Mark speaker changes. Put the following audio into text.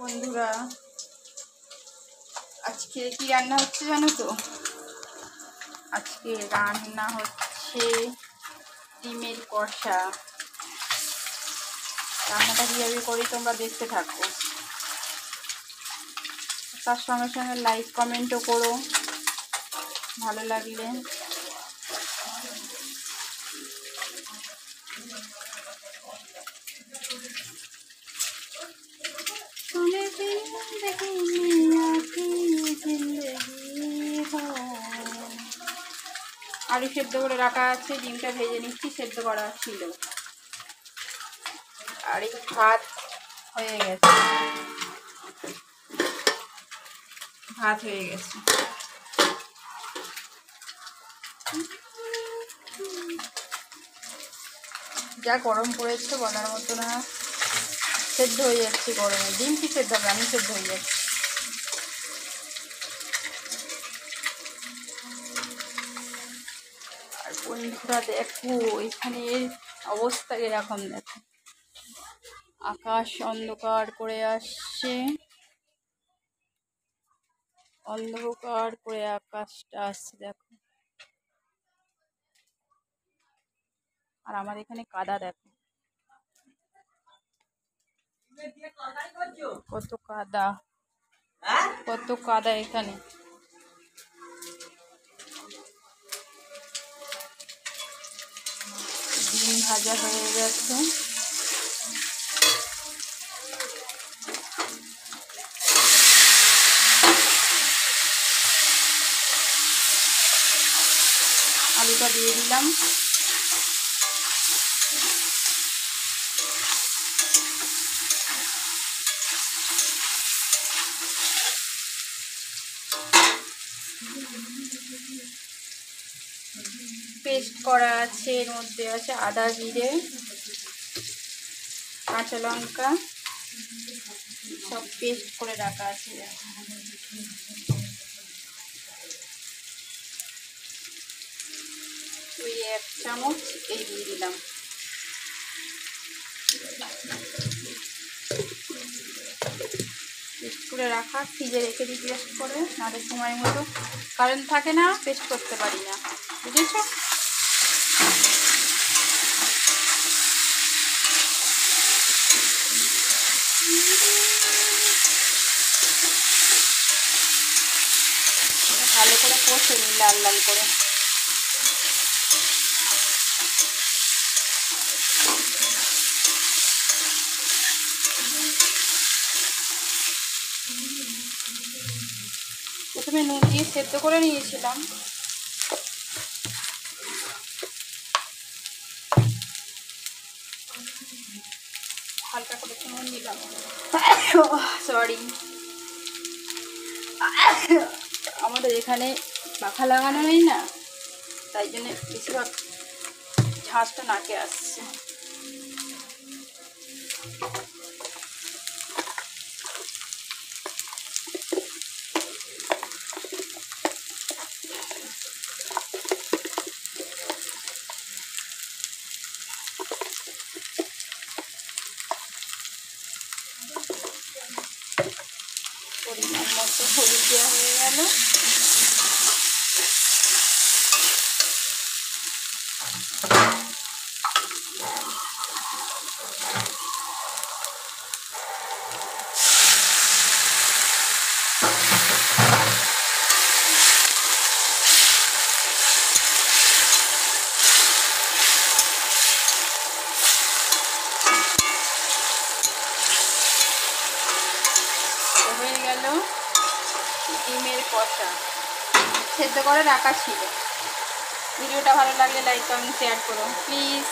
Speaker 1: বন্ধুরা, আজকে কি রান্না হচ্ছে জানো তো? আজকে রান্না হচ্ছে ডিমের কষা। রান্নাটা কীভাবে করি তোমরা দেখতে থাকো, তার সঙ্গে সঙ্গে লাইক কমেন্টও করো ভালো লাগলে। আলু সেদ্ধ করে রাখা আছে, ডিমটা ভেজে নিচ্ছি, সেদ্ধ করা ছিল। আর এই ভাত হয়ে গেছে, যা গরম পড়েছে বলার মতো না, সেদ্ধ হয়ে যাচ্ছে গরমে। ডিম কি সেদ্ধ হবে, আমি সেদ্ধ হয়ে যাচ্ছি। আর বন্ধুরা দেখো, এখানের অবস্থা এরকম, দেখো আকাশ অন্ধকার করে আসছে, অন্ধকার করে আকাশটা আসছে দেখো। আর আমার এখানে কাদা দেখো, কত কাদা, কত কাদা এখানে। ডিম ভাজা হয়ে গেছে, আলুটা দিয়ে দিলাম। পেস্ট করা আছে, এর মধ্যে আছে আদা, জিরে, কাঁচা লঙ্কা, সব পেস্ট করে রাখা আছে। ওই 1 চামচ এই দিয়ে দিলাম। পেস্ট করে রাখা, ফ্রিজে রেখে দিই পেস্ট করে, নাহলে সময় মতো কারেন্ট থাকে না, পেস্ট করতে পারি না, বুঝেছো? ভালো করে কষে নিই, লাল লাল করে। প্রথমে নুন দিয়ে সেদ্ধ করে নিয়েছিলাম, হালকা করে নুন দিলাম, সরি। আমাদের এখানে পাখা লাগানো নেই না, তাই জন্য বেশিরভাগ ঝাঁজটা নাকে আসছে। পরিমাণ মতো হলুদ দেওয়া হয়ে গেল। হয়ে গেল ডিমের কষা, সেদ্ধ করে রাখা ছিল। ভিডিওটা ভালো লাগলে লাইক কমেন্ট শেয়ার করো প্লিজ।